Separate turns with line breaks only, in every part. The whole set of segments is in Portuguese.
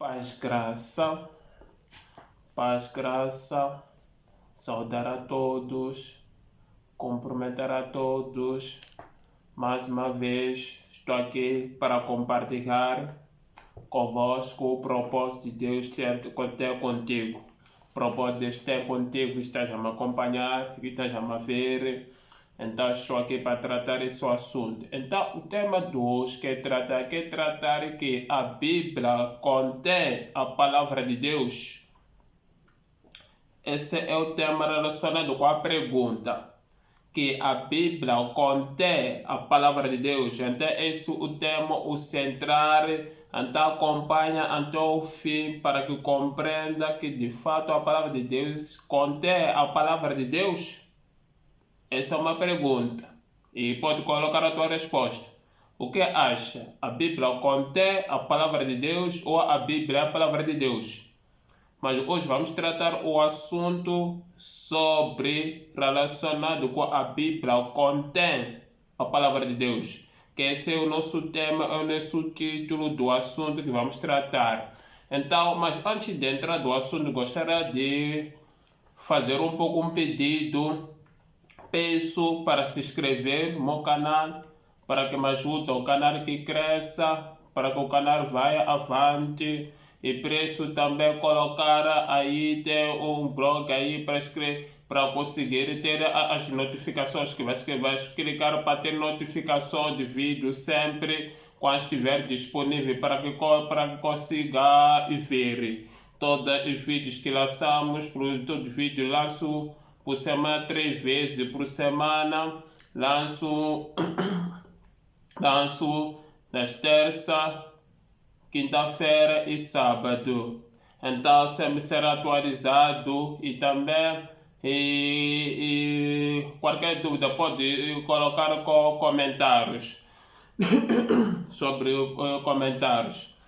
Paz, graça, paz, graça, saudar a todos, cumprimentar a todos. Mais uma vez estou aqui para compartilhar convosco o propósito de Deus ter contigo. O propósito de Deus ter contigo, estás a me acompanhar, estás a me ver. Então estou aqui para tratar esse assunto. Então o tema de hoje que tratar que a Bíblia contém a palavra de Deus. Esse é o tema relacionado com a pergunta que a Bíblia contém a palavra de Deus. Então esse é o tema, o central. Então acompanha até o fim para que compreenda que de fato a palavra de Deus contém a palavra de Deus. Essa é uma pergunta e pode colocar a tua resposta. O que acha? A Bíblia contém a palavra de Deus ou a Bíblia é a palavra de Deus? Mas hoje vamos tratar o assunto sobre relacionado com a Bíblia contém a palavra de Deus. Que esse é o nosso tema, é o nosso título do assunto que vamos tratar. Então, mas antes de entrar no assunto, gostaria de fazer um pedido. Peço para se inscrever no meu canal, para que me ajude o canal que cresça, para que o canal vá avante. E preço também colocar aí, tem um blog aí para escrever, para conseguir ter as notificações, que vai clicar para ter notificação de vídeo sempre quando estiver disponível, para que consiga ver todos os vídeos que lançamos. Todo vídeo lanço por semana 3 vezes por semana. Lanço nas terça, quinta-feira e sábado. Então sempre será atualizado e também qualquer dúvida pode colocar comentários sobre comentários.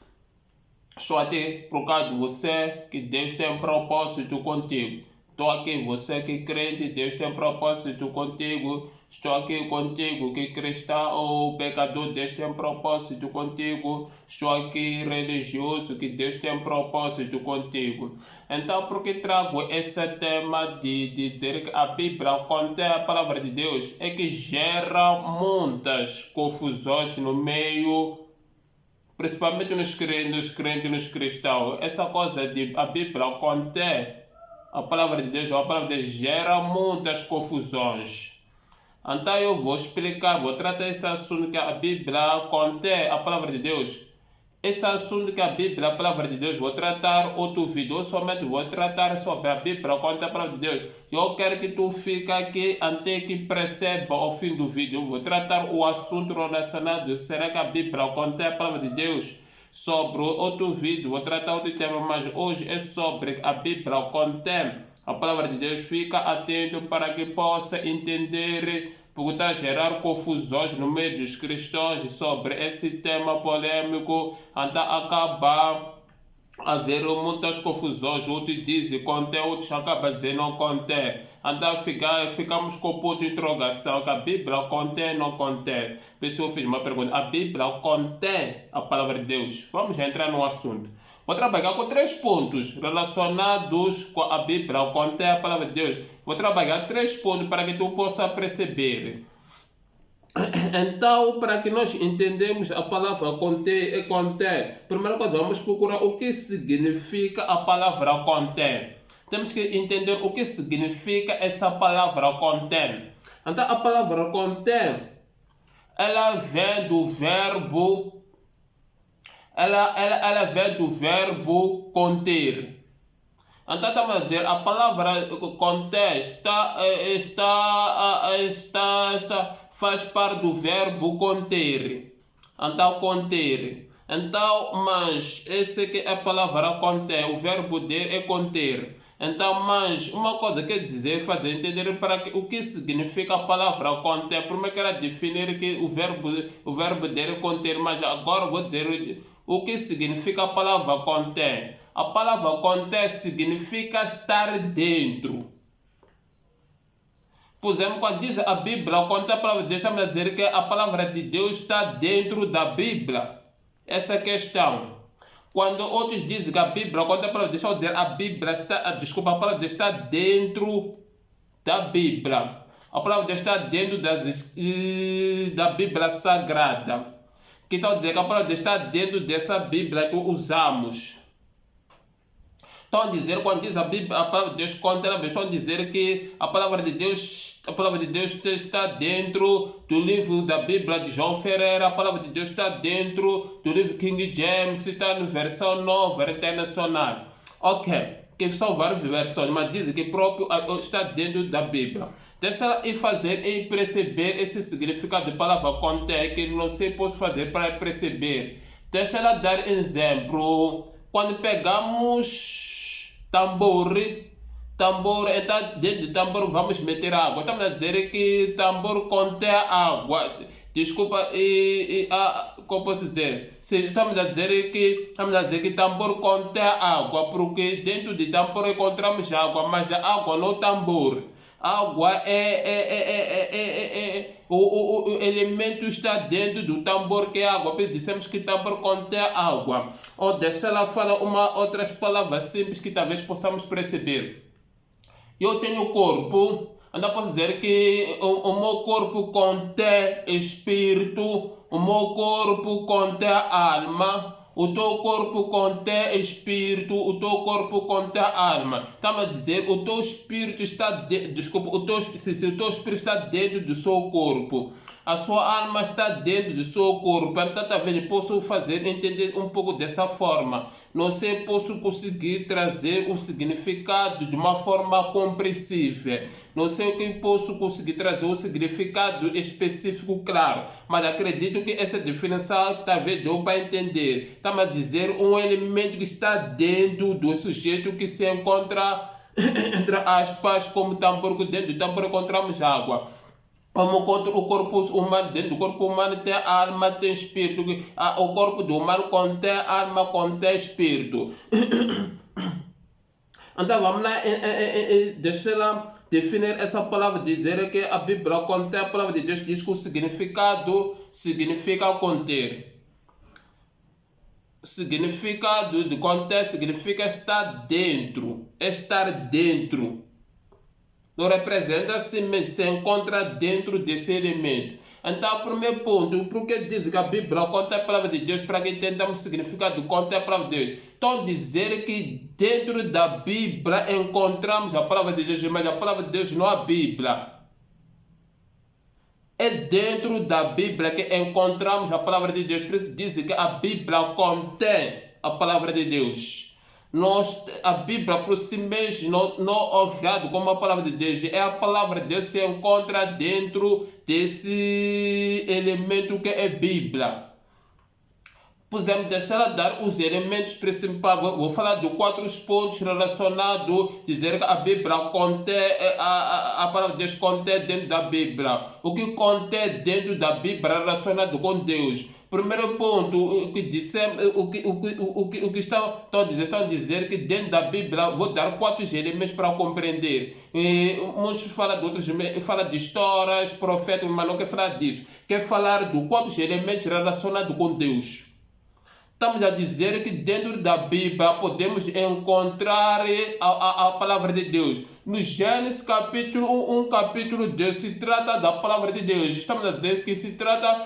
Estou aqui por causa de você, que Deus tem um propósito contigo. Estou aqui, você que é crente, Deus tem um propósito contigo. Estou aqui contigo, que cristão ou pecador, Deus tem um propósito contigo. Estou aqui religioso, que Deus tem um propósito contigo. Então, por que trago esse tema de dizer que a Bíblia contém a palavra de Deus? É que gera muitas confusões no meio, principalmente nos crentes, nos cristãos. Essa coisa de a Bíblia contém a palavra de Deus, a palavra de Deus gera muitas confusões. Então eu vou explicar, vou tratar esse assunto que a Bíblia contém a palavra de Deus. Esse assunto que a Bíblia, a palavra de Deus, vou tratar outro vídeo. Eu somente vou tratar sobre a Bíblia contém a palavra de Deus. Eu quero que tu fique aqui até que perceba ao fim do vídeo. Eu vou tratar o assunto relacionado. Será que a Bíblia contém a palavra de Deus? Sobre outro vídeo, vou tratar outro tema, mas hoje é sobre a Bíblia contém a palavra de Deus. Fica atento para que possa entender, porque está a gerar confusões no meio dos cristãos sobre esse tema polêmico. Então acaba haver muitas confusões. Outros dizem contém, outros acabam dizendo não contém. Então ficamos com o ponto de interrogação, que a Bíblia contém, não contém. A pessoa fez uma pergunta: a Bíblia contém a palavra de Deus? Vamos entrar no assunto. Vou trabalhar com 3 pontos relacionados com a Bíblia contém a palavra de Deus. Vou trabalhar 3 pontos para que tu possa perceber. Então, para que nós entendamos a palavra contém, primeira coisa, vamos procurar o que significa a palavra contém. Temos que entender o que significa essa palavra contém. Então, a palavra contém, ela vem do verbo, ela vem do verbo conter. Então estamos a dizer, a palavra contém faz parte do verbo conter. Então conter. Então, mas esse que é a palavra contém, o verbo dele é conter. Então, mas uma coisa quer dizer, fazer entender para que, o que significa a palavra contém. Primeiro quero definir que o verbo dele é conter, mas agora vou dizer o que significa a palavra contém. A palavra contém significa estar dentro. Por exemplo, quando diz a Bíblia contém a palavra de Deus, estamos a dizer que a palavra de Deus está dentro da Bíblia. Essa é a questão. Quando outros dizem que a Bíblia, quando a palavra de Deus, deixa eu dizer, a Bíblia está, desculpa, a palavra de Deus está dentro da Bíblia. A palavra de Deus está dentro da Bíblia Sagrada. Que está a dizer que a palavra de Deus está dentro dessa Bíblia que usamos. Estão a dizer, quando diz a Bíblia, a palavra de Deus contra, estão a dizer que a palavra de Deus está dentro do livro da Bíblia de João Ferreira, a palavra de Deus está dentro do livro King James, está na versão nova internacional. Ok, que são várias versões, mas dizem que próprio está dentro da Bíblia. Deixa eu fazer e perceber esse significado de palavra contém, que não sei posso fazer para perceber. Deixa eu dar exemplo. Quando pegamos tambor, então dentro do tambor vamos meter água. Estamos a dizer que tambor contém água. Desculpa, como posso dizer? Estamos a dizer que tambor contém água, porque dentro de tambor encontramos água, mas a água não é tambor. Água o elemento está dentro do tambor que é água. Depois dissemos que tambor contém água. Ou deixa ela falar outras palavras simples que talvez possamos perceber. Eu tenho corpo, então posso dizer que o meu corpo contém espírito, o meu corpo contém alma. O teu corpo contém espírito, o teu corpo contém alma. Estamos a dizer, o teu espírito está dentro, desculpa, se o teu espírito está dentro do seu corpo, a sua alma está dentro do seu corpo. Então, talvez eu possa fazer entender um pouco dessa forma. Não sei, posso conseguir trazer o significado de uma forma compreensível. Não sei o que posso conseguir trazer o significado específico, claro. Mas acredito que essa definição talvez deu para entender. Estamos a dizer um elemento que está dentro do sujeito que se encontra, entre aspas, como tambor, que dentro do tambor encontramos água. Como o corpo humano, dentro do corpo humano tem alma, tem espírito. O corpo do humano contém alma, contém espírito. Então vamos lá, deixa ela definir essa palavra, dizer que a Bíblia contém, a palavra de Deus diz que o significado significa conter. Significado de conter significa estar dentro, estar dentro. Não representa-se, mas se encontra dentro desse elemento. Então, o primeiro ponto, por que diz que a Bíblia conta a palavra de Deus, para que entendamos o significado de conta a palavra de Deus? Então, dizer que dentro da Bíblia encontramos a palavra de Deus, mas a palavra de Deus não é a Bíblia. É dentro da Bíblia que encontramos a palavra de Deus. Por isso diz que a Bíblia contém a palavra de Deus. A Bíblia por si mesma não olhado como a palavra de Deus. É a palavra de Deus que se encontra dentro desse elemento que é Bíblia. Podemos deixar a dar os elementos principais. Vou falar de 4 pontos relacionados, dizer que a Bíblia contém, a palavra de Deus contém dentro da Bíblia. O que contém dentro da Bíblia relacionado com Deus. Primeiro ponto, o que estão a dizer que dentro da Bíblia, vou dar 4 elementos para compreender. Muitos falam de outros, falam de histórias, profetas, mas não quer falar disso. Quer falar de 4 elementos relacionados com Deus. Estamos a dizer que dentro da Bíblia podemos encontrar a palavra de Deus. No Gênesis capítulo 1, capítulo 2, se trata da palavra de Deus. Estamos a dizer que se trata,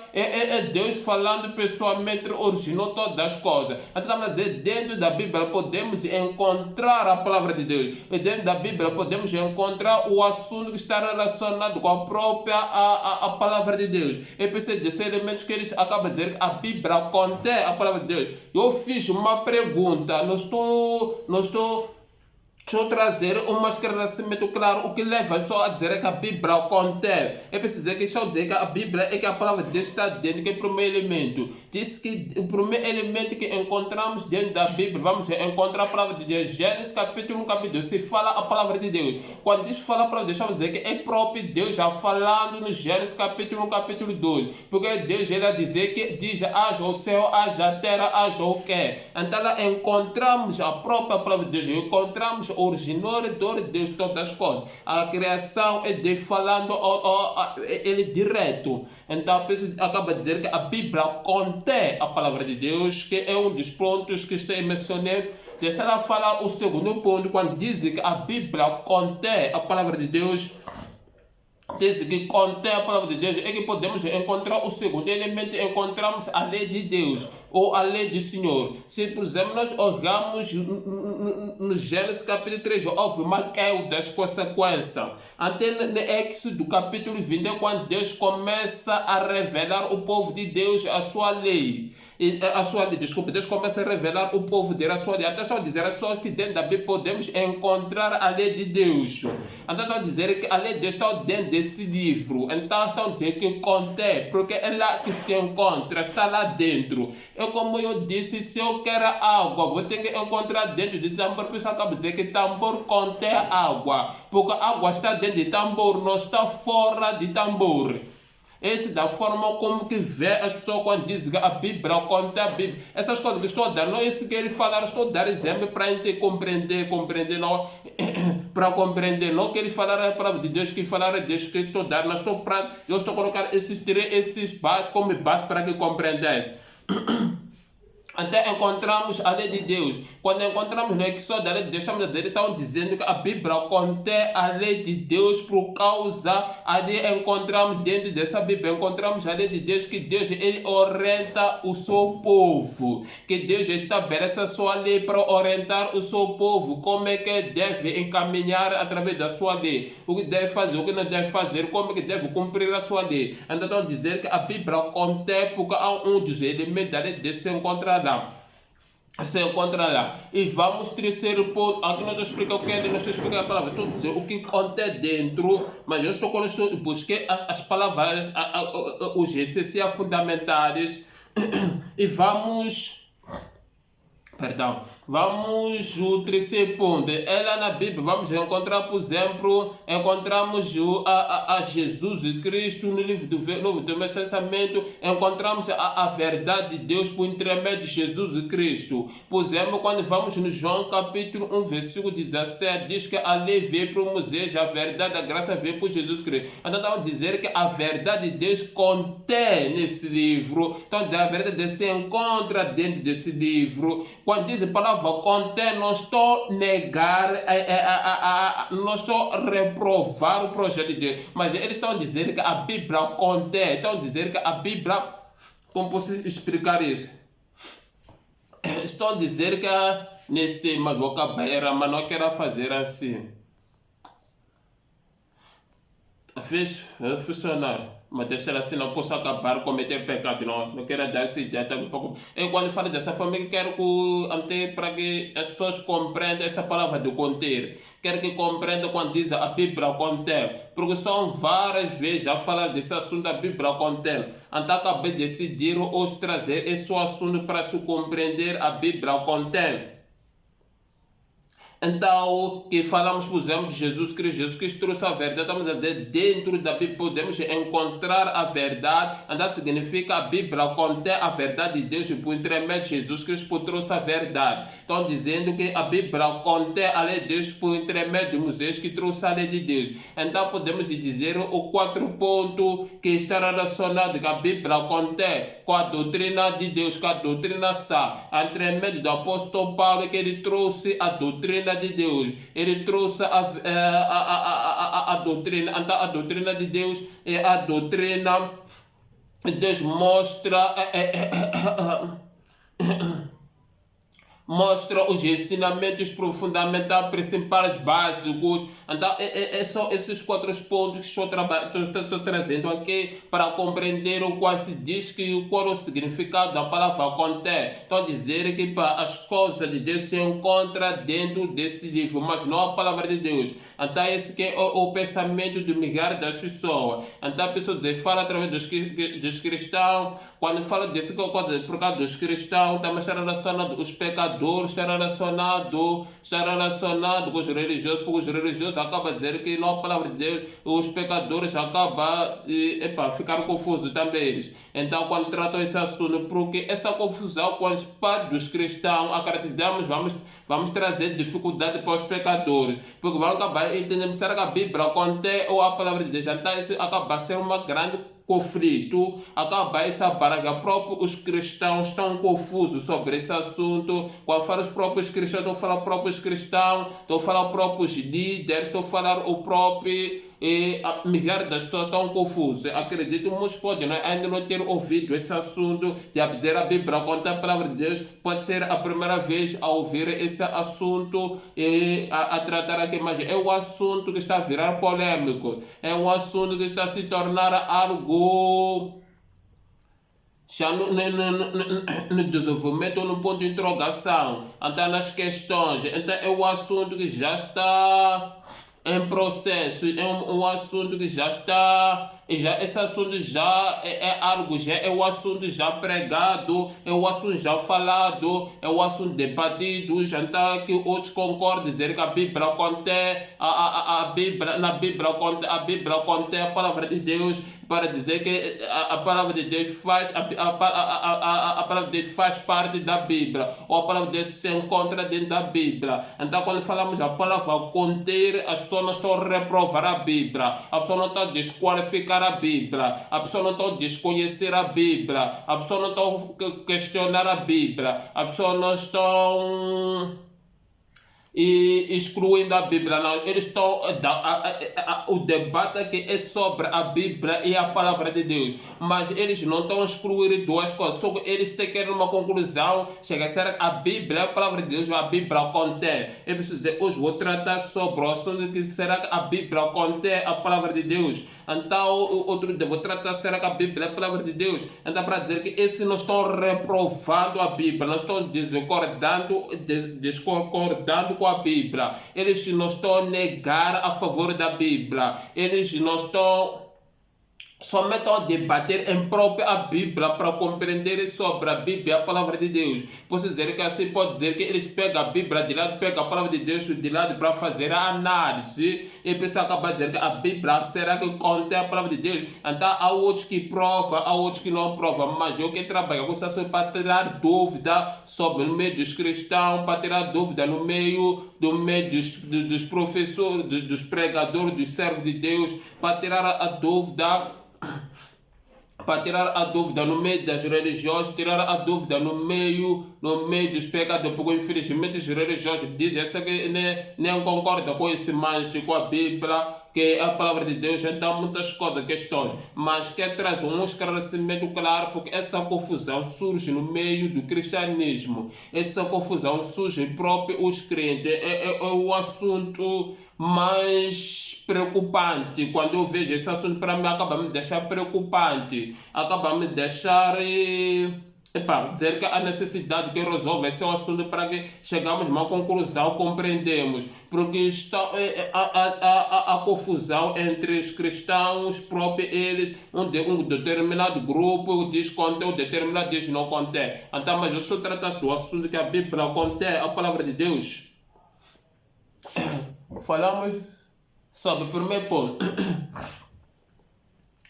Deus falando pessoalmente, originou todas as coisas. Então, estamos a dizer, dentro da Bíblia podemos encontrar a palavra de Deus. E dentro da Bíblia podemos encontrar o assunto que está relacionado com a própria a palavra de Deus. E precisa desses elementos que eles acabam de dizer que a Bíblia contém a palavra de Deus. Eu fiz uma pergunta, não estou Deixa eu trazer um esclarecimento claro. O que leva só a dizer que a Bíblia contém. É preciso dizer que a Bíblia é que a palavra de Deus está dentro, que é o primeiro elemento. Diz que o primeiro elemento que encontramos dentro da Bíblia, vamos encontrar a palavra de Deus. Gênesis capítulo 1, capítulo 2. Se fala a palavra de Deus. Quando diz fala a palavra de Deus, vamos dizer que é próprio Deus já falando no Gênesis capítulo 1, capítulo 2. Porque Deus irá dizer que diz haja o céu, haja a terra, haja o que. Então lá encontramos a própria palavra de Deus. Encontramos originador de Deus, todas as coisas. A criação é Deus falando, ele direto. Então a pessoa acaba de dizer que a Bíblia contém a palavra de Deus, que é um dos pontos que eu mencionei. Deixa ela falar o segundo ponto, quando diz que a Bíblia contém a palavra de Deus. Diz que contém a palavra de Deus, é que podemos encontrar o segundo elemento, encontramos a lei de Deus, ou a lei do Senhor. Se, por exemplo, nós olhamos no Gênesis capítulo 3, houve uma queda das consequências. Até no Éxodo capítulo 20, é quando Deus começa a revelar o povo de Deus a sua lei. Deus começa a revelar o povo dele a sua lei. Até estou a dizer só que dentro da Bíblia podemos encontrar a lei de Deus. Então estou a dizer que a lei de Deus está dentro desse livro. Então estão a dizer que contém, porque é lá que se encontra, está lá dentro. Como eu disse, se eu quero água, vou ter que encontrar dentro de tambor. Por isso acabo de dizer que tambor contém água, porque a água está dentro de tambor, não está fora de tambor. Essa é da forma como que vê as pessoas quando dizem que a Bíblia contém a Bíblia. Essas coisas que estou a dar, não é isso que ele fala, estou a dar exemplo para a gente compreender, não, para compreender, não que ele falar a palavra de Deus, que falar a Deus, que estou a dar, mas eu estou a colocar esses bases como base para que compreendesse. Até encontramos a lei de Deus. Quando encontramos no Exódio da lei de Deus, estão dizendo que a Bíblia contém a lei de Deus por causa, ali encontramos dentro dessa Bíblia, encontramos a lei de Deus, que Deus ele orienta o seu povo, que Deus estabelece a sua lei para orientar o seu povo, como é que deve encaminhar através da sua lei, o que deve fazer, o que não deve fazer, como é que deve cumprir a sua lei. Então estão dizendo que a Bíblia contém, porque há um dos elementos da lei de Deus se encontra lá. E vamos terceiro ponto. Aqui nós explicamos o que é, nós explicamos a palavra. Estou dizendo o que contém dentro, mas eu estou busquei as palavras, os essenciais fundamentais. E vamos o terceiro ponto. Ela na Bíblia, vamos encontrar, por exemplo, encontramos a Jesus Cristo no livro do Novo Testamento, encontramos a verdade de Deus por intermédio de Jesus Cristo. Por exemplo, quando vamos no João capítulo 1, versículo 17, diz que a lei veio por Moisés, a verdade, a graça veio por Jesus Cristo. Então, estão a dizer que a verdade de Deus contém nesse livro. Então, a verdade de Deus se encontra dentro desse livro. Quando diz a palavra contém, não estou a negar, não estou a reprovar o projeto de Deus, mas eles estão a dizer que a Bíblia contém, estão a dizer que a Bíblia, como posso explicar isso? Estou a dizer que nesse, mas vou acabar, mas não quero fazer assim. Fez funcionar. Mas deixar assim, não posso acabar cometer pecado, não quero dar essa ideia um pouco. Eu quando falo dessa forma, eu quero que, para que as pessoas compreendam essa palavra do conter. Quero que compreendam quando diz a Bíblia contém, porque são várias vezes já falar desse assunto da Bíblia contém. Então acabei de decidir hoje trazer esse assunto para se compreender a Bíblia contém. Então, que falamos, por exemplo, de Jesus Cristo trouxe a verdade, estamos a dizer, dentro da Bíblia podemos encontrar a verdade, então significa a Bíblia contém a verdade de Deus, e por intermédio de Jesus Cristo trouxe a verdade. Estão dizendo que a Bíblia contém a lei de Deus por intermédio de Moisés, que trouxe a lei de Deus. Então podemos dizer o 4 pontos que está relacionado com a Bíblia contém com a doutrina de Deus, com a doutrina sã, por intermédio do apóstolo Paulo, que ele trouxe a doutrina de Deus, ele trouxe a doutrina. Então a doutrina de Deus é a doutrina que Deus mostra os ensinamentos fundamentais, principais, básicos. Então, são esses 4 pontos que estou trazendo aqui para compreender o qual se diz que qual é o significado da palavra contém. Estou a dizer que as coisas de Deus se encontram dentro desse livro, mas não a palavra de Deus. Então, esse que é o pensamento do milhares das pessoas. Então, a pessoa fala através dos cristãos, quando fala desse coisa, por causa dos cristãos, também está relacionado aos pecadores. pecadores, está relacionado com os religiosos, porque os religiosos acabam dizendo que não, a palavra de Deus, os pecadores acabam ficar confusos também eles. Então, quando tratam esse assunto, porque essa confusão com as partes dos cristãos, acreditamos, vamos trazer dificuldade para os pecadores, porque vão acabar entendendo, será que a Bíblia contém ou a palavra de Deus? Então, isso acaba sendo uma grande conflito, acaba essa barragem. Os cristãos estão confusos sobre esse assunto. Quando fala os próprios cristãos, estão a falar os próprios cristãos, estão a falar os próprios líderes, estão a falar o próprio. Milhares das pessoas estão confusas. Acredito, muitos podem ainda não ter ouvido esse assunto de dizer a Bíblia, contar a palavra de Deus. Pode ser a primeira vez a ouvir esse assunto a tratar aqui, mas é um assunto que está a virar polêmico. É um assunto que está a se tornar algo já no desenvolvimento, no ponto de interrogação, então nas questões. Então é um assunto que já está em processo, é um assunto que já está, esse assunto já é um assunto já pregado, é um assunto já falado, é um assunto debatido, já está que outros concordam dizer que a Bíblia contém a Bíblia contém a palavra de Deus, para dizer que a palavra de Deus faz a palavra de Deus faz parte da Bíblia, ou a palavra de Deus se encontra dentro da Bíblia. Então, quando falamos a palavra conter, as pessoas não estão a reprovar a Bíblia, a pessoa não está a desqualificar a Bíblia, a pessoa não está a desconhecer a Bíblia, a pessoa não está a questionar a Bíblia, a pessoa não estão excluindo a Bíblia, não. Eles estão o debate aqui é sobre a Bíblia e a palavra de Deus, mas eles não estão a excluir duas coisas, só que eles têm que ir numa conclusão, chega a ser a Bíblia, a palavra de Deus, ou a Bíblia contém. Eu preciso dizer, hoje vou tratar sobre o assunto que será que a Bíblia contém a palavra de Deus. Então, outro dia vou tratar, será que a Bíblia é a palavra de Deus? Então, para dizer que esses não estão reprovando a Bíblia, não estão discordando com a Bíblia, eles não estão a negar a favor da Bíblia, eles não estão somente a debater em própria a Bíblia para compreender sobre a Bíblia, a palavra de Deus. Posso dizer que assim pode dizer que eles pegam a Bíblia de lado, pegam a palavra de Deus de lado para fazer a análise, e a pessoa acaba dizendo que a Bíblia será que contém a palavra de Deus. Então há outros que provam, há outros que não provam, mas eu que trabalho com isso para tirar dúvida sobre o meio dos cristãos, para tirar dúvida no meio dos professores, dos pregadores, dos servos de Deus, para tirar a dúvida no meio das religiões, tirar a dúvida no meio dos pecadores, porque infelizmente os religiosos dizem que nem concordam com esse manche, com a Bíblia, que é a palavra de Deus. Então muitas coisas, questões, mas que traz um esclarecimento claro, porque essa confusão surge no meio do cristianismo, essa confusão surge próprio os crentes, é o assunto mais preocupante. Quando eu vejo esse assunto, para mim acaba me deixar preocupante, acaba me deixar dizer que a necessidade que resolve esse assunto para que chegamos a uma conclusão, compreendemos, porque está a confusão entre os cristãos próprios, eles, um determinado grupo diz contém, o determinado diz não contém. Então, mas eu estou tratando do assunto que a Bíblia contém, a palavra de Deus. Falamos sobre o primeiro ponto.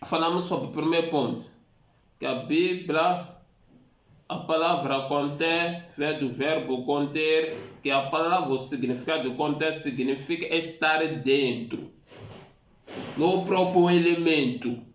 Falamos sobre o primeiro ponto, que a Bíblia, a palavra contém, vem do verbo conter, que a palavra, o significado de conter significa estar dentro, no próprio elemento.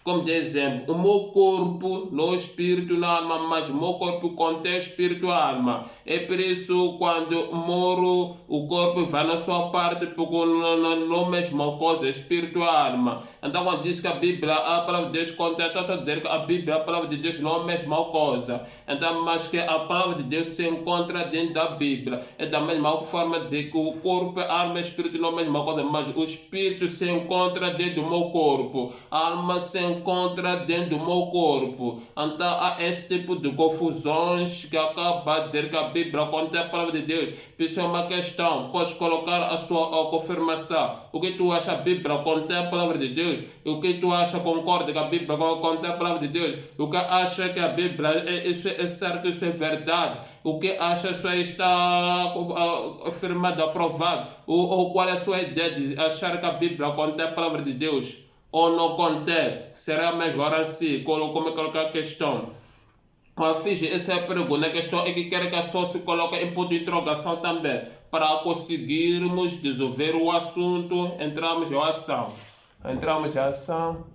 Como de exemplo, o meu corpo, não espírito, não alma, mas o meu corpo contém espírito e alma. É por isso, quando moro, o corpo vai na sua parte, porque não é a mesma coisa, espírito e alma. Então, quando diz que a Bíblia, a palavra de Deus contém, está a dizer que a Bíblia, a palavra de Deus, não é a mesma coisa. Então, mas que a palavra de Deus se encontra dentro da Bíblia. É da mesma forma de dizer que o corpo, a alma e o espírito não é a mesma coisa, mas o espírito se encontra dentro do meu corpo, a alma se encontra encontra dentro do meu corpo. Então há esse tipo de confusões que acaba de dizer que a Bíblia contém a palavra de Deus. Isso é uma questão. Podes colocar a sua confirmação. O que tu acha? A Bíblia contém a palavra de Deus? O que tu acha? Concorda que a Bíblia contém a palavra de Deus? O que acha que a Bíblia isso é certo, isso é verdade? O que acha que isso está afirmado, aprovado? Ou qual é a sua ideia de achar que a Bíblia contém a palavra de Deus? Ou não contém? Será melhor assim? Como colocar a questão? Essa é a pergunta. A questão é que quero que a pessoa se coloque em ponto de interrogação também. Para conseguirmos resolver o assunto, entramos em ação. Entramos em ação.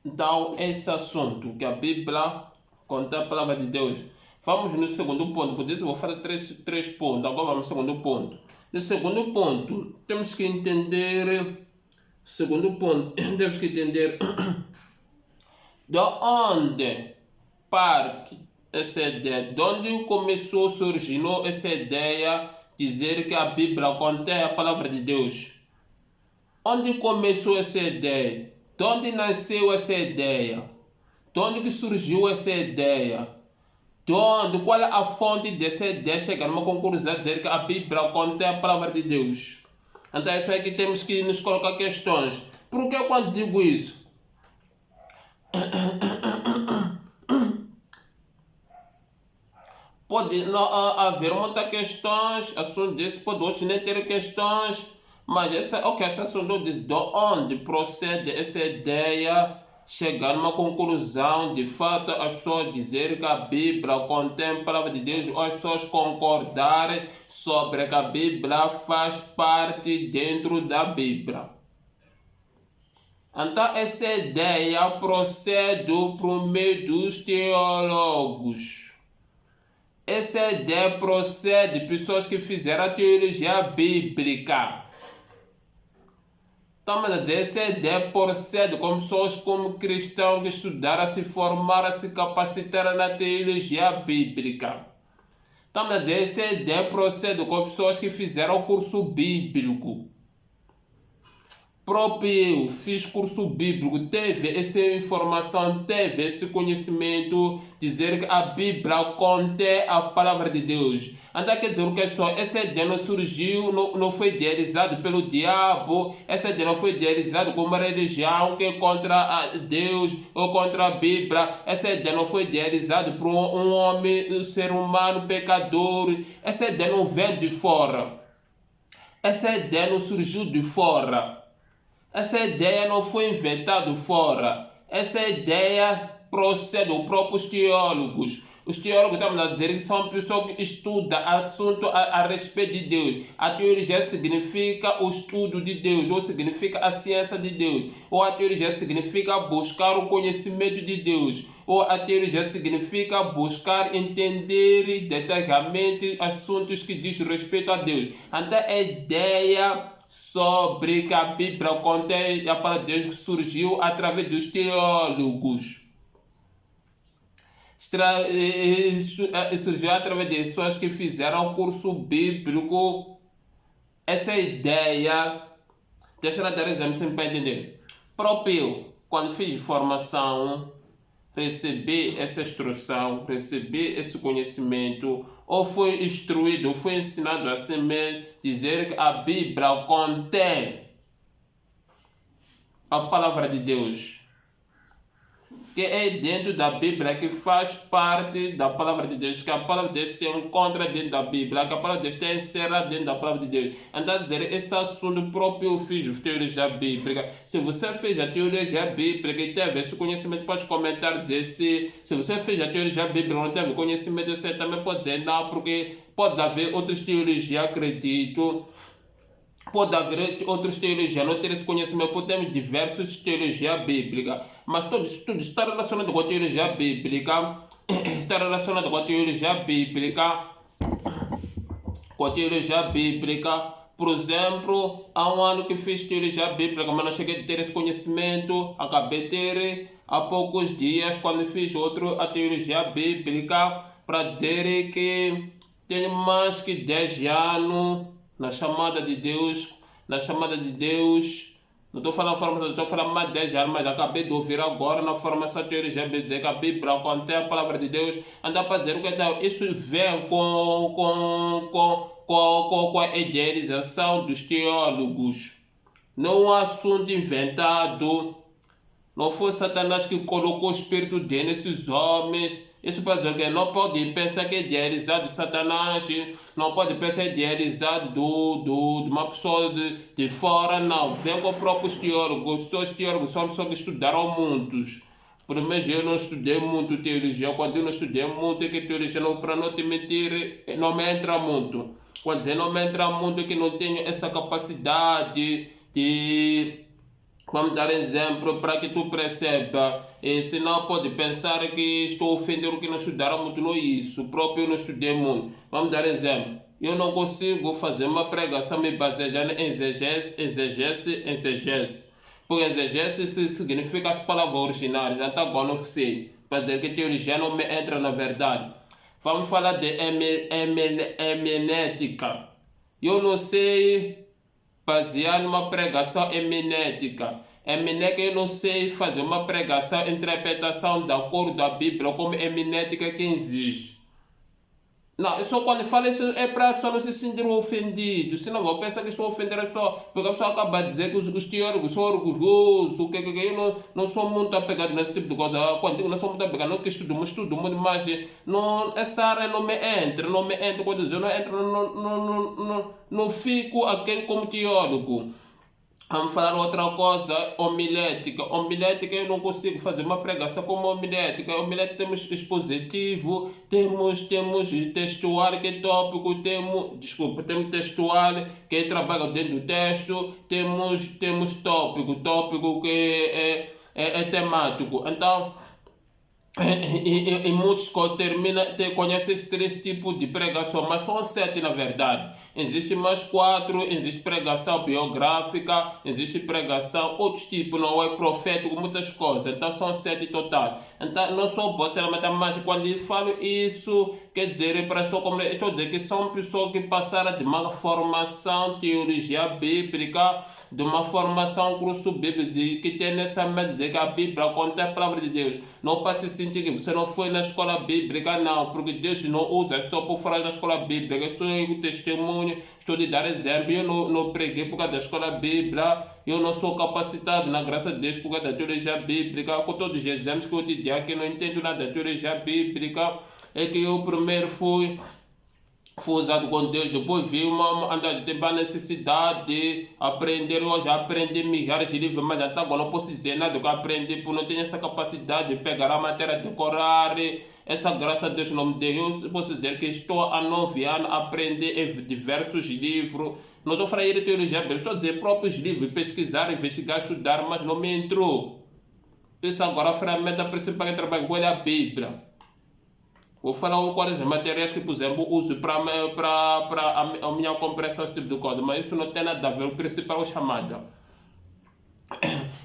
Então, esse assunto que a Bíblia contém a palavra de Deus. Vamos no segundo ponto. Por isso eu vou fazer três pontos. Agora vamos no segundo ponto. No segundo ponto, temos que entender... Segundo ponto, temos que entender de onde parte essa ideia. De onde começou, surgiu essa ideia de dizer que a Bíblia contém a palavra de Deus. Onde começou essa ideia? De onde nasceu essa ideia? De onde que surgiu essa ideia? Qual é a fonte dessa ideia chegar numa conclusão a dizer que a Bíblia contém a palavra de Deus? Então é isso aí que temos que nos colocar questões. Por que quando digo isso? Pode não, haver muitas questões, assunto desse, pode outros nem ter questões, mas esse assunto de onde procede essa ideia, chegar numa conclusão, de fato, as pessoas dizerem que a Bíblia contém a palavra de Deus, ou as pessoas concordarem sobre que a Bíblia faz parte dentro da Bíblia. Então, essa ideia procede por meio dos teólogos. Essa ideia procede de pessoas que fizeram a teologia bíblica. Estamos a dizer, essa ideia procede com pessoas como cristãos que estudaram, se formaram, se capacitaram na teologia bíblica. Estamos a dizer, essa ideia procede com pessoas que fizeram o curso bíblico. Próprio eu fiz curso bíblico, teve essa informação, teve esse conhecimento, dizer que a Bíblia contém a palavra de Deus. Então quer dizer o que é só, essa ideia não surgiu, não foi idealizado pelo diabo, essa ideia não foi idealizada como uma religião que é contra Deus ou contra a Bíblia, essa ideia não foi idealizada por um homem, um ser humano pecador, essa ideia não vem de fora, essa ideia não surgiu de fora. Essa ideia não foi inventada fora. Essa ideia procede dos próprios teólogos. Os teólogos, estamos a dizer, que são pessoas que estudam assunto a respeito de Deus. A teologia significa o estudo de Deus, ou significa a ciência de Deus. Ou a teologia significa buscar o conhecimento de Deus. Ou a teologia significa buscar entender detalhadamente assuntos que diz respeito a Deus. Então, a ideia sobre que a Bíblia contém a palavra de Deus que surgiu através dos teólogos. Surgiu através de pessoas que fizeram o curso bíblico. Essa ideia, deixa eu dar exemplo sempre para entender. Próprio, quando fiz formação, recebi essa instrução, recebi esse conhecimento, ou foi instruído, ou foi ensinado assim mesmo, dizer que a Bíblia contém a palavra de Deus, que é dentro da Bíblia, que faz parte da palavra de Deus, que a palavra de Deus se encontra dentro da Bíblia, que a palavra de Deus está encerrada dentro da palavra de Deus. Então, dizer, esse assunto próprio eu fiz a teologia bíblica. Se você fez a teologia bíblica e teve esse conhecimento, pode comentar, dizer se você fez a teologia bíblica e não teve conhecimento, você também pode dizer não, porque pode haver outras teologias, acredito. Pode haver outras teologias, não ter esse conhecimento, podemos diversas teologias bíblicas, mas tudo está relacionado com a teologia bíblica, está relacionado com a teologia bíblica, Por exemplo, há um ano que fiz teologia bíblica, mas não cheguei a ter esse conhecimento, acabei de ter há poucos dias, quando fiz a teologia bíblica, para dizer que tenho mais que 10 anos na chamada de Deus, na chamada de Deus. Não estou falando formação, estou falando mais de 10 anos, mas acabei de ouvir agora na formação teologia dizer que a Bíblia contém a palavra de Deus, anda para dizer que então, isso vem com a idealização dos teólogos. Não é um assunto inventado. Não foi Satanás que colocou o espírito dele nesses homens. Isso para dizer que não pode pensar que é idealizado de Satanás, não pode pensar que é idealizado de uma pessoa de fora, não. Vem com os próprios teólogos. Os teólogos são pessoas que estudaram muitos. Por menos eu não estudei muito teologia. Quando eu não estudei muito, é que teologia, não, para não te mentir, não me entra muito. Quando dizer não me entra muito, é que não tenho essa capacidade de... Vamos dar exemplo para que tu perceba. Senão pode pensar que estou ofendendo que não estudaram muito, não é isso. O próprio eu não estudei muito. Vamos dar exemplo. Eu não consigo fazer uma pregação me baseando em exegese. Porque exegese significa as palavras originárias. Então agora não sei. Para dizer que teologia não me entra na verdade. Vamos falar de hermenêutica. Eu não sei basear numa pregação hermenêutica. Hermenêutica, eu não sei fazer uma pregação, interpretação de acordo da Bíblia, como hermenêutica que existe. Não, só quando falo isso é para a pessoa não se sentir ofendido. Senão vou pensar que estou ofendendo a pessoa, porque a pessoa acaba de dizer que os teólogos são orgulhosos, eu não sou muito apegado nesse tipo de coisa. Quando digo não sou muito apegado, não que estudo muito, mas não, essa área não me entra, quando eu não entro, não fico aquele como teólogo. Vamos falar outra coisa, homilética. Homilética eu não consigo fazer uma pregação como homilética. Homilética temos expositivo, temos textual que é tópico, temos textual que trabalha dentro do texto, temos tópico que é temático. Então, e muitos conhecem esses 3 tipos de pregação, mas são 7 na verdade. Existe mais 4, existe pregação biográfica, existe pregação, outros tipos, não é profético, muitas coisas. Então são 7 total. Então não sou bom, mas quando eu falo isso, quer dizer, para só como estou dizendo que são pessoas que passaram de uma formação teologia bíblica, de uma formação curso bíblico, que tem nessa mente dizer que a Bíblia contém a palavra de Deus. Não passe sentir que você não foi na escola bíblica, não, porque Deus não usa só por falar da escola bíblica. Eu sou eu testemunho, estou de dar exemplo. Eu não preguei por causa da escola bíblica, eu não sou capacitado, na graça de Deus, por causa da teologia bíblica. Com todos os exemplos que eu te dei, que eu não entendo nada da teologia bíblica, é que eu primeiro fui usado com Deus, depois vi uma necessidade de aprender. Hoje aprendi milhares de livros, mas até agora não posso dizer nada que eu aprendi, porque não tenho essa capacidade de pegar a matéria, decorar. Essa graça Deus não me deu. Eu posso dizer que estou há 9 anos a aprender diversos livros. Não estou falando de teologia bíblica, estou a dizer próprios livros, pesquisar, investigar, estudar, mas não me entrou. Pensa agora, a ferramenta principal que eu trabalho com é a Bíblia. Vou falar quais materiais que, por exemplo, uso para a minha compreensão, esse tipo de coisa, mas isso não tem nada a ver. O principal é chamada.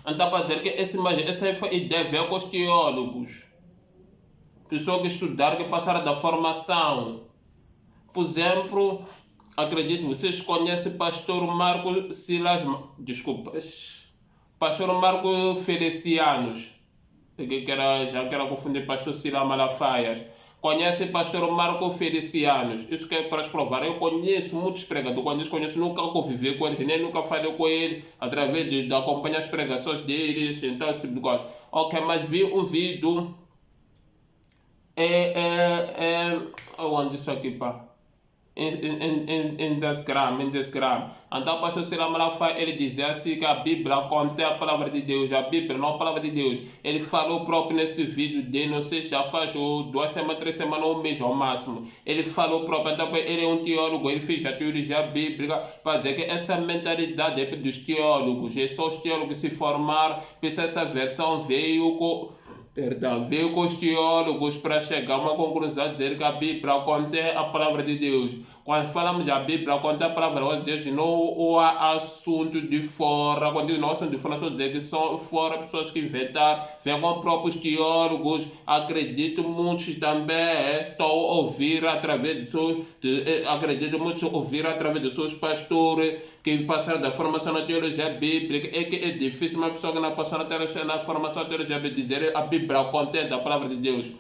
Então, para dizer que essa ideia veio com os teólogos, pessoas que estudaram, que passaram da formação. Por exemplo, acredito, vocês conhecem pastor Marco Silas, pastor Marco Felicianos, já que era confundir pastor Silas Malafaias. Conhece pastor Marco Felicianos. Isso que é para provar. Eu conheço muitos pregadores. Quando eu conheço, nunca convivi com eles, nem nunca falei com ele através de acompanhar as pregações deles, então esse tipo de coisa. Ok, mas vi um vídeo. Onde isso aqui, pá? Em Instagram. Então o pastor Silas Malafaia, ele dizia assim que a Bíblia contém a palavra de Deus. A Bíblia não é a palavra de Deus. Ele falou próprio nesse vídeo dele, não sei se já faz 2 semanas, 3 semanas ou um mês ao máximo. Ele falou próprio, então ele é um teólogo, ele fez a teologia bíblica para dizer que essa mentalidade é dos teólogos. É só os teólogos se formaram, pensa essa versão veio com os teólogos para chegar a uma conclusão, dizer que a Bíblia contém a palavra de Deus. Quando falamos da Bíblia contém a palavra de Deus, não há assunto de fora. Quando digo assunto de fora, estou dizendo que são fora pessoas que inventaram, vêm com próprios teólogos. Acredito muitos também estão a ouvir através de seus pastores, que passaram da formação na teologia bíblica, é que é difícil uma pessoa que não passou na formação da teologia bíblica dizer a Bíblia contém da palavra de Deus.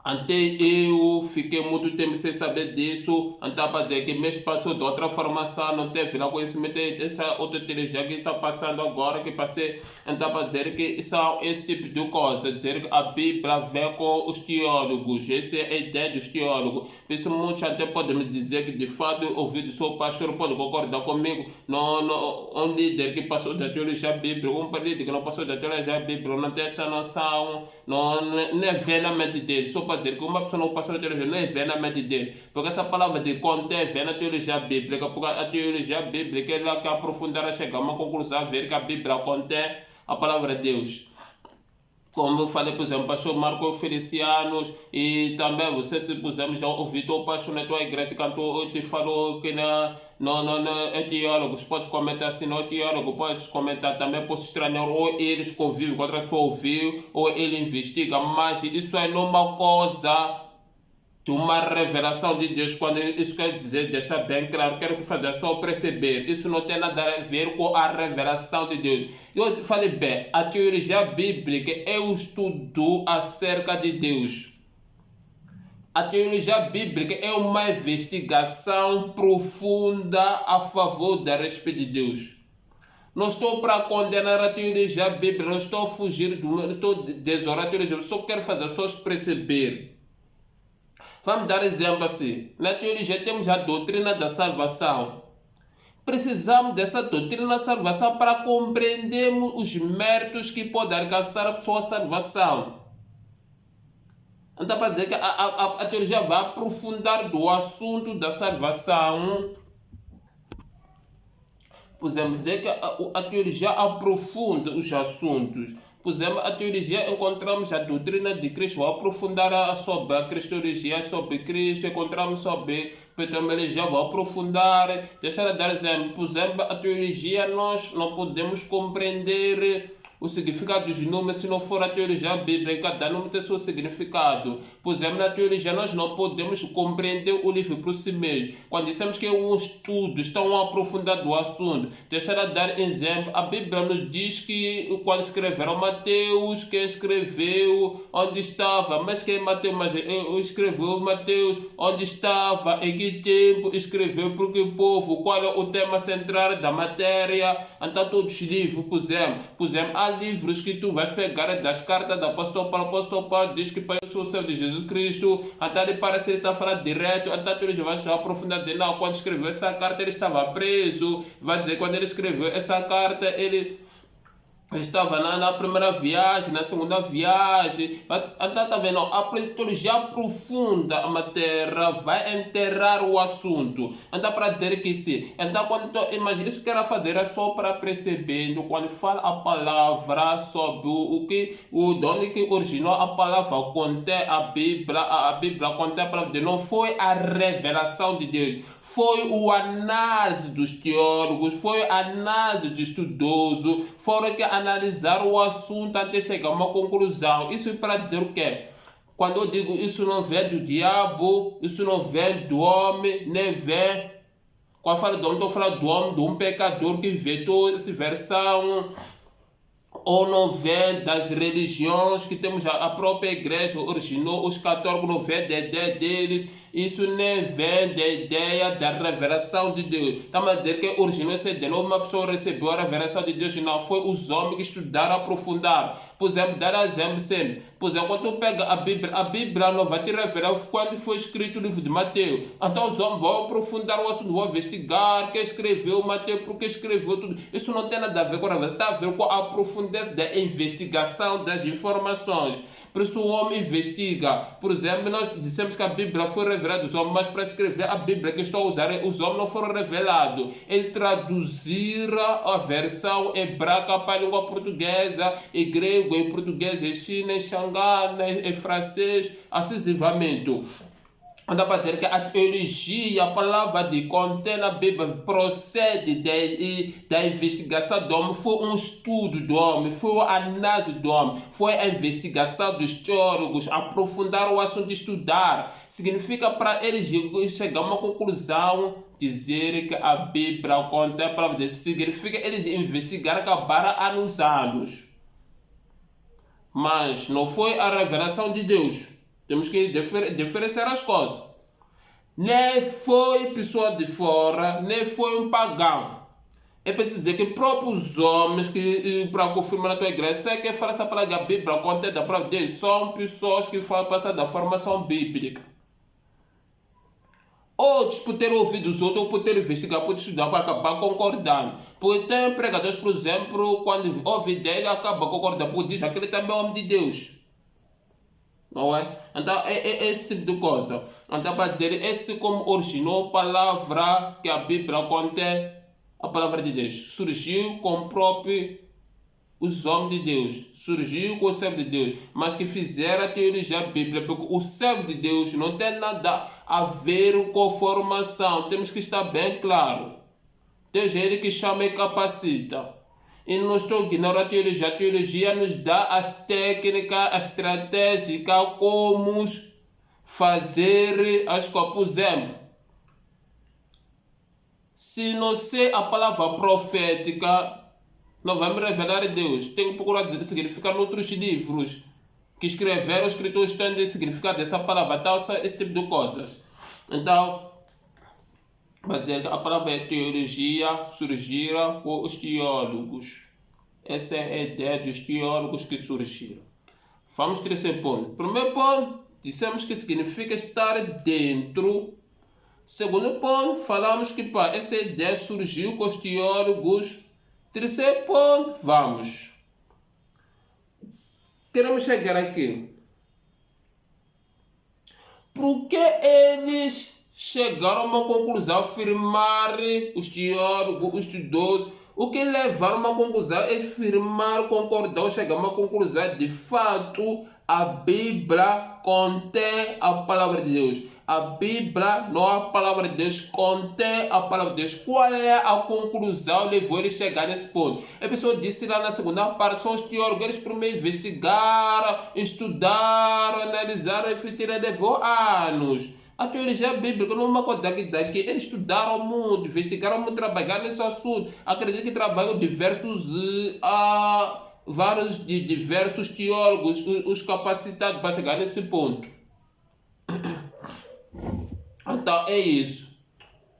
Até eu fiquei muito tempo sem saber disso. Então, para dizer que mês passou de outra formação, não teve lá conhecimento dessa outra teologia que está passando agora, que passei. Então, para dizer que são esse tipo de coisa, dizer que a Bíblia vem com os teólogos, essa é a ideia dos teólogos. Por isso, muitos até podem dizer que, de fato, o ouvido do seu pastor pode concordar comigo. Um líder que passou da teologia bíblica, um líder que não passou da teologia bíblica, não tem essa noção, não é ver na mente dele. Só para dizer que uma pessoa não passou na teologia, não é ver na mente dele. Porque essa palavra de contém vem na teologia bíblica, porque a teologia bíblica é lá que aprofundar a chegar a uma conclusão, ver que a Bíblia contém a palavra de Deus. Como eu falei, por exemplo, o pastor Marco Felicianos, e também você, se por exemplo, já ouviu o pastor na tua igreja, quando te falou que é teólogos, pode comentar assim, não é teólogo, pode comentar também, posso estranhar, ou eles convivem com outra pessoa, ouviu, ou ele investiga, mas isso é uma coisa de uma revelação de Deus. Quando isso quer dizer, deixar bem claro, quero que fazer só perceber, isso não tem nada a ver com a revelação de Deus. Eu falei bem, a teologia bíblica é o estudo acerca de Deus. A teologia bíblica é uma investigação profunda a favor da respeito de Deus. Não estou para condenar a teologia bíblica, não estou a fugir, não estou a desorar a teologia, só quero fazer só perceber. Vamos dar exemplo assim. Na teologia temos a doutrina da salvação. Precisamos dessa doutrina da salvação para compreendermos os méritos que podem alcançar a pessoa a salvação. Então, para dizer que a teologia vai aprofundar do assunto da salvação. Por exemplo, dizer que a teologia aprofunda os assuntos. Por exemplo, a teologia, encontramos a doutrina de Cristo, vou aprofundar sobre a cristologia, sobre Cristo, encontramos sobre a teologia, vou aprofundar, deixar de dar exemplo. Por exemplo, a teologia, nós não podemos compreender o significado dos números se não for a teologia bíblica, cada número tem seu significado. Por exemplo, na teologia nós não podemos compreender o livro por si mesmo. Quando dissemos que é um estudo, estão a aprofundar do assunto. Deixar de dar exemplo, a Bíblia nos diz que quando escreveram Mateus, quem escreveu, onde estava, mas quem Mateus, mas escreveu Mateus, onde estava, em que tempo, escreveu para que povo, qual é o tema central da matéria. Então todos os livros, por exemplo, há livros que tu vais pegar das cartas do apóstolo Paulo. O apóstolo Paulo diz que para o servo de Jesus Cristo, até ele parece que está falando direto, até tu vai aprofundar, dizer, não, quando escreveu essa carta ele estava preso, vai dizer, quando ele escreveu essa carta ele estava na primeira viagem, na segunda viagem. Então, tá vendo? A teologia aprofunda a matéria, vai enterrar o assunto. Então, para dizer que sim. Então, imagina, isso que ela fazer é só para perceber, quando fala a palavra sobre de onde que originou a palavra, contém a Bíblia contém a palavra de Deus. Não foi a revelação de Deus, foi o análise dos teólogos, foi a análise do estudioso, foram que analisar o assunto até chegar a uma conclusão. Isso é para dizer o quê? Quando eu digo isso não vem do diabo, isso não vem do homem, nem vem. Quando eu falo do homem, estou falando do homem, de um pecador que inventou essa versão. Ou não vem das religiões que temos, a própria igreja originou, os católicos não vêm da ideia deles. Isso nem vem da ideia da revelação de Deus. Estamos a dizer que originou essa ideia. Não uma pessoa recebeu a revelação de Deus, não. Foi os homens que estudaram, aprofundaram. Por exemplo, dar exemplo sempre. Por exemplo, quando tu pega a Bíblia não vai te revelar quando foi escrito o livro de Mateus. Então os homens vão aprofundar o assunto, vão investigar quem escreveu Mateus, porque escreveu tudo. Isso não tem nada a ver com a revelação, tem a ver com a profundidade da investigação das informações. Por isso o homem investiga. Por exemplo, nós dissemos que a Bíblia foi revelada aos homens, mas para escrever a Bíblia que estou a usar, os homens não foram revelados. Ele traduzira a versão hebraica para a língua portuguesa, em grego, em português, em chinês, em xangana, em francês, assim sucessivamente. Dá para dizer que a teologia, a palavra de contém na Bíblia, procede da investigação do homem, foi um estudo do homem, foi uma análise do homem, foi a investigação dos teólogos, aprofundar o assunto, estudar. Significa para eles chegar a uma conclusão, dizer que a Bíblia contém a palavra de Deus, significa eles investigaram, acabaram há uns anos. Mas não foi a revelação de Deus. Temos que diferenciar as coisas. Nem foi pessoa de fora, nem foi um pagão. É preciso dizer que próprios homens que, para confirmar na tua igreja, sei que fala essa palavra da Bíblia, contém da palavra de Deus, são pessoas que falam passar da formação bíblica. Outros por ter ouvido os outros, ou por ter investigado, por estudar, para acabar concordando. Porque tem pregadores, por exemplo, quando ouve dele, acaba concordando, porque diz que ele também é homem de Deus. Não é? Então é esse tipo de coisa. Então para dizer, esse como originou a palavra que a Bíblia contém, a palavra de Deus, surgiu com o próprio os homens de Deus, surgiu com o servo de Deus, mas que fizeram a teologia bíblica, porque o servo de Deus não tem nada a ver com a formação, temos que estar bem claro. Deus é ele que chama e capacita. E não estou ignorando a teologia nos dá as técnicas, as estratégias, como fazer as coisas. Por exemplo, se não sei a palavra profética, não vai me revelar a Deus. Tenho que procurar significar outros livros que escreveram, os escritores têm de significar dessa palavra, tal, esse tipo de coisas. Então, vai dizer que a palavra é teologia, surgiram com os teólogos. Essa é a ideia dos teólogos que surgiram. Vamos terceiro ponto. Primeiro ponto, dissemos que significa estar dentro. Segundo ponto, falamos que essa ideia surgiu com os teólogos. Terceiro ponto, vamos. Queremos chegar aqui. Por que eles chegaram a uma conclusão, afirmar os teólogos, os estudiosos, o que levaram a uma conclusão, eles afirmaram, concordaram, chegaram a uma conclusão, de fato, a Bíblia contém a palavra de Deus. A Bíblia, não a palavra de Deus, contém a palavra de Deus. Qual é a conclusão que levou ele a chegar nesse ponto? A pessoa disse lá na segunda parte, são os teólogos, eles primeiro investigaram, estudaram, analisaram, refletiram, levou anos. A teologia bíblica não é uma coisa daqui. Eles estudaram muito, investigaram muito, trabalharam nesse assunto. Acredito que trabalham diversos teólogos, os capacitados para chegar nesse ponto. Então é isso.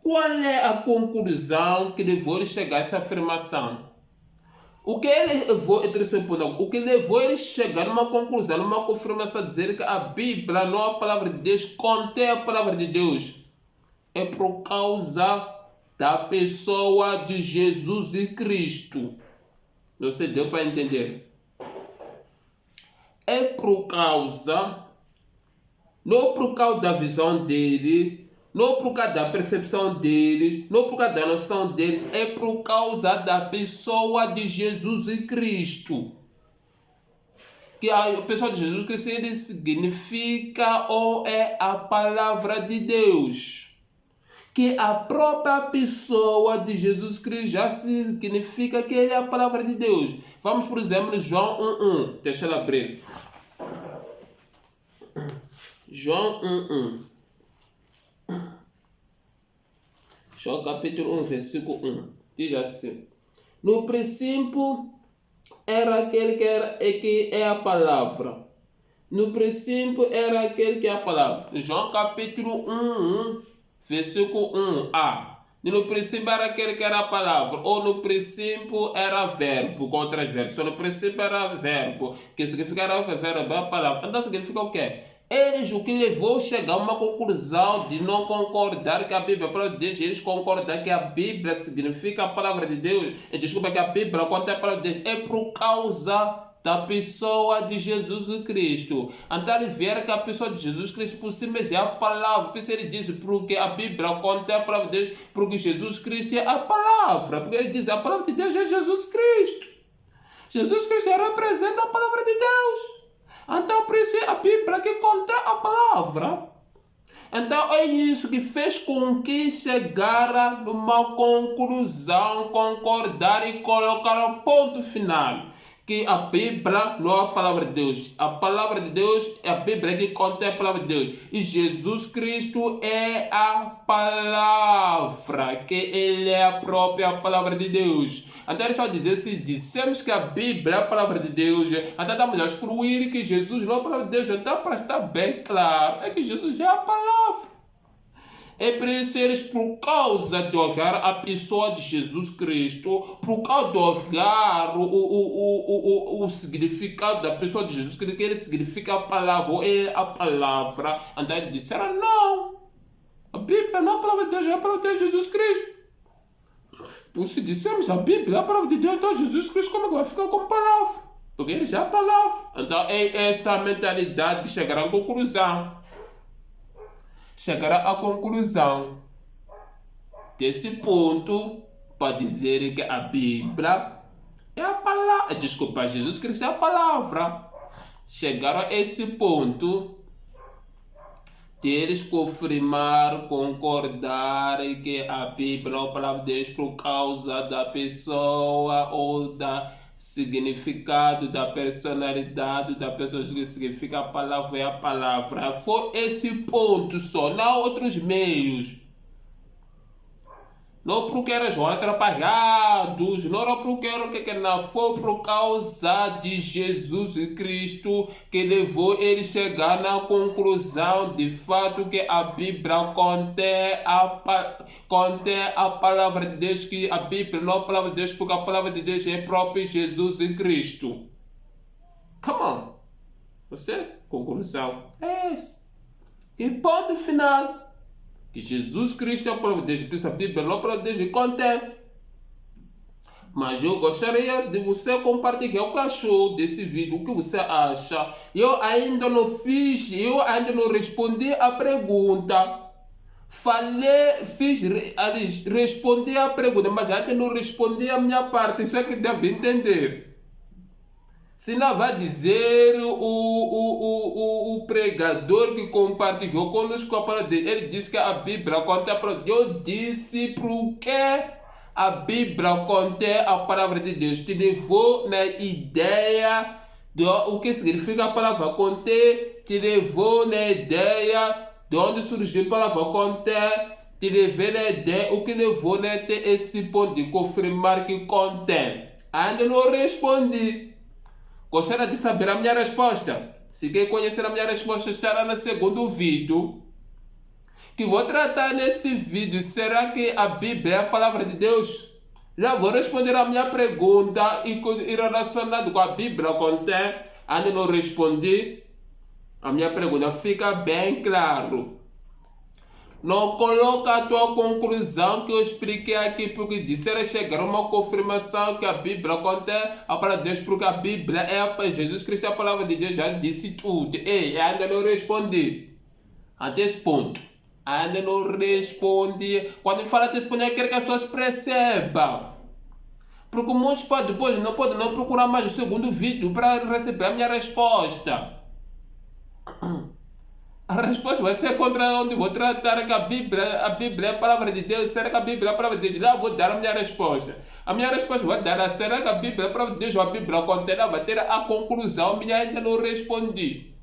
Qual é a conclusão que levou ele a chegar a essa afirmação? O que levou ele a chegar numa conclusão, numa confirmação, dizer que a Bíblia, não a palavra de Deus, contém a palavra de Deus? É por causa da pessoa de Jesus e Cristo. Não sei, deu para entender? É por causa, não por causa da visão dele, não por causa da percepção deles, não por causa da noção deles, é por causa da pessoa de Jesus e Cristo. Que a pessoa de Jesus Cristo, ele significa ou é a palavra de Deus. Que a própria pessoa de Jesus Cristo já significa que ele é a palavra de Deus. Vamos, por exemplo, João 1:1. Deixa eu abrir. João 1:1. João capítulo 1, versículo 1. Diz assim: no princípio era aquele que é a palavra. No princípio era aquele que é a palavra. João capítulo 1, versículo 1a. No princípio era aquele que era a palavra. Ou no princípio era verbo, com outras versões. No princípio era verbo, que significa verbo, a palavra. Então significa o quê? Eles, o que levou a chegar a uma conclusão de não concordar que a Bíblia é a palavra de Deus, eles concordam que a Bíblia significa a palavra de Deus, desculpa, que a Bíblia contém a palavra de Deus, é por causa da pessoa de Jesus Cristo. Então ele vê que a pessoa de Jesus Cristo por si mesmo é a palavra. Por isso ele diz, porque a Bíblia contém a palavra de Deus, porque Jesus Cristo é a palavra. Porque ele diz, a palavra de Deus é Jesus Cristo. Jesus Cristo representa a palavra de Deus. Então, por isso a Bíblia que contém a palavra. Então é isso que fez com que chegara numa conclusão, concordar e colocar um ponto final. Que a Bíblia não é a palavra de Deus. A palavra de Deus é a Bíblia que contém a palavra de Deus. E Jesus Cristo é a palavra, que Ele é a própria palavra de Deus. Então é só dizer, se dissemos que a Bíblia é a palavra de Deus, então estamos a excluir que Jesus não é a palavra de Deus. Então, para estar bem claro, é que Jesus é a palavra. É preciso eles, por causa de olhar a pessoa de Jesus Cristo, por causa de olhar o significado da pessoa de Jesus Cristo, que ele significa a palavra, ou é a palavra, então eles disseram, não, a Bíblia não é a palavra de Deus, é a palavra de Jesus Cristo. Por se dissemos a Bíblia é a palavra de Deus, então Jesus Cristo como é que vai ficar como palavra? Porque ele já é a palavra. Então é essa mentalidade que chegará à conclusão. Chegará à conclusão desse ponto para dizer que a Bíblia é a palavra. Desculpa, Jesus Cristo é a palavra. Chegaram a esse ponto de eles confirmar, concordar que a Bíblia é a palavra de Deus por causa da pessoa ou da significado, da personalidade da pessoa que significa a palavra é a palavra. Foi esse ponto só, não há outros meios. Não porque eram atrapalhados, não porque era que não foi por causa de Jesus Cristo que levou ele chegar na conclusão de fato que a Bíblia contém a palavra de Deus, que a Bíblia não é a palavra de Deus, porque a palavra de Deus é próprio Jesus Cristo. Come on. Você? Conclusão é esse. E ponto final. Que Jesus Cristo é a palavra de Deus, por isso a Bíblia não é a palavra de Deus e contém. Mas eu gostaria de você compartilhar o que achou desse vídeo, o que você acha. Eu ainda não respondi a pergunta. Respondi a pergunta, mas ainda não respondi a minha parte, isso é que deve entender. Se não vai dizer o pregador que compartilhou conosco a palavra dele, ele disse que a Bíblia contém a palavra de Deus. Eu disse porque a Bíblia contém a palavra de Deus. Te levou na ideia de o que significa a palavra conter, te levou na ideia de onde surgiu a palavra conter, te levou na ideia o que levou até esse ponto de confirmar que contém. Ainda não respondi. Gostaria de saber a minha resposta? Se quer conhecer a minha resposta, estará no segundo vídeo que vou tratar nesse vídeo. Será que a Bíblia é a palavra de Deus? Já vou responder a minha pergunta e relacionado com a Bíblia contém. Ainda não respondi a minha pergunta. Fica bem claro. Não coloca a tua conclusão que eu expliquei aqui, porque disseram chegar a uma confirmação que a Bíblia contém a palavra de Deus, porque a Bíblia é Jesus Cristo é a palavra de Deus, já disse tudo. Ei, ainda não respondi. Até esse ponto. Ainda não respondi. Quando eu falo até esse ponto, eu quero que as pessoas percebam. Porque muitos depois não podem não procurar mais o segundo vídeo para receber a minha resposta. A resposta vai ser contra onde vou tratar que a Bíblia é a palavra de Deus. Será que a Bíblia é a palavra de Deus? Lá vou dar a minha resposta. A minha resposta vai dar será que a Bíblia é a palavra de Deus ou a Bíblia contém? Ela vai ter a conclusão. Minha ainda não respondi.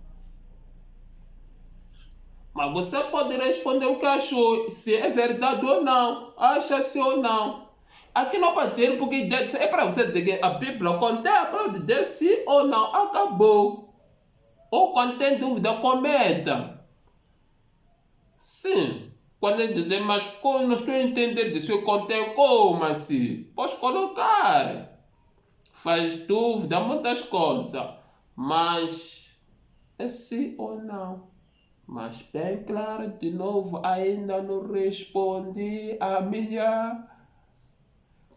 Mas você pode responder o que achou, se é verdade ou não. Acha-se ou não. Aqui não pode dizer porque é para você dizer que a Bíblia contém a palavra de Deus, sim ou não. Acabou. Ou quando tem dúvida, comenta. Sim. Quando ele dizer, mas não estou a entender disso, eu contei como assim? Podes colocar. Faz dúvida, muitas coisas. Mas é sim ou não. Mas bem claro, de novo, ainda não respondi a minha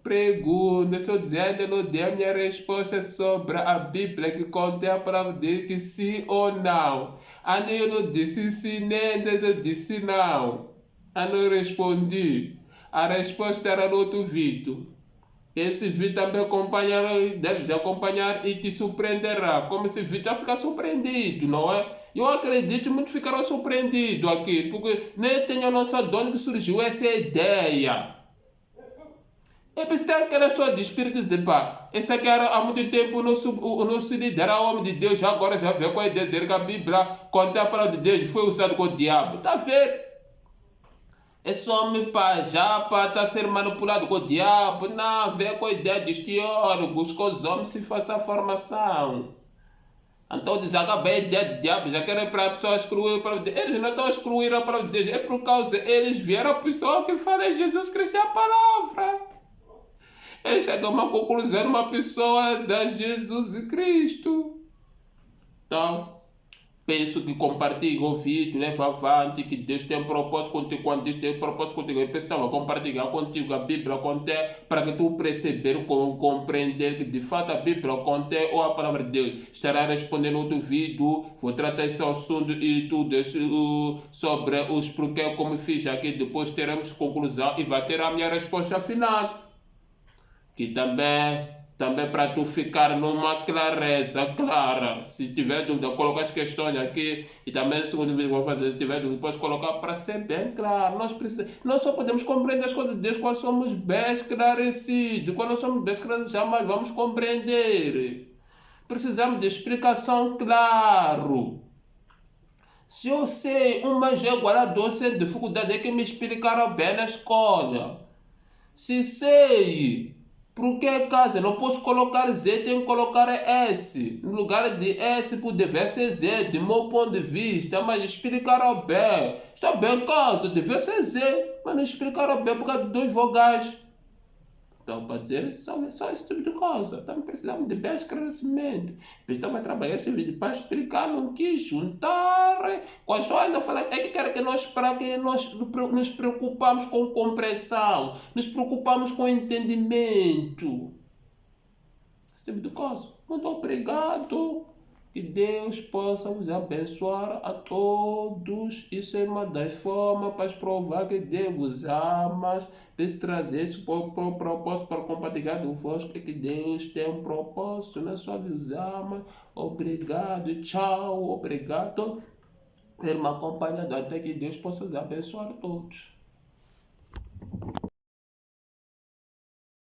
pergunta. Estou dizendo, ainda não dei a minha resposta sobre a Bíblia que contém a palavra de Deus, que sim ou não. Ainda eu não disse sim, nem ainda disse não. Ainda não respondi. A resposta era no outro vídeo. Esse vídeo também deves acompanhar e te surpreenderá. Como esse vídeo já fica surpreendido, não é? Eu acredito que muitos ficaram surpreendidos aqui, porque nem tem a noção de onde surgiu essa ideia. É por isso que tem aquela sua de espírito dizer, pá, esse aqui era há muito tempo o nosso líder, era homem de Deus, já agora já veio com a ideia de dizer que a Bíblia contém a palavra de Deus, foi usado com o diabo. Tá vendo? Esse homem, pá, já está a ser manipulado com o diabo, não, vem com a ideia de teólogos, que os homens se façam a formação. Então diz, acaba a ideia de diabo, já querem para a pessoa excluir a palavra de Deus. Eles não estão a excluir a palavra de Deus, é por causa eles vieram a pessoa que fala Jesus Cristo é a palavra. Eles chegam a uma conclusão, uma pessoa da Jesus Cristo. Então, penso que compartilhe o vídeo, leva avante, que Deus tem um propósito contigo. Quando Deus tem um propósito contigo, eu penso que compartilhar contigo a Bíblia contém, para que tu perceber, compreender que de fato a Bíblia contém ou a palavra de Deus. Estará respondendo outro vídeo, vou tratar esse assunto e tudo sobre os porquê, como fiz aqui. Depois teremos conclusão e vai ter a minha resposta final. Que também para tu ficar numa clareza clara. Se tiver dúvida, coloca as questões aqui e também o segundo vídeo que eu vou fazer, se tiver dúvida, depois colocar para ser bem claro. Nós só podemos compreender as coisas de Deus quando somos bem esclarecidos. Quando nós somos bem esclarecidos, jamais vamos compreender. Precisamos de explicação claro. Se eu sei um mais igual a 2 sem dificuldade, é que me explicaram bem na escola. Se sei por que casa não posso colocar Z, tenho que colocar S. No lugar de S, por dever ser Z, de meu ponto de vista, mas explicaram bem. Está bem, casa, deve ser Z, mas não explicaram bem por causa de 2 vogais. Então, para dizer, só esse tipo de coisa. Também precisamos de bem esclarecimento. Precisamos trabalhar esse vídeo para explicar, não quis juntar. Quando estou ainda falando, é que quero que nós nos preocupamos com compreensão, nos preocupamos com entendimento. Esse tipo de coisa. Muito obrigado. Que Deus possa vos abençoar a todos. Isso é uma das formas para provar que Deus vos ama. Deus trazer esse propósito para compartilhar convosco. É que Deus tem um propósito na sua vida. Vos ama. Obrigado. Tchau. Obrigado por me acompanhar. Até que Deus possa vos abençoar a todos.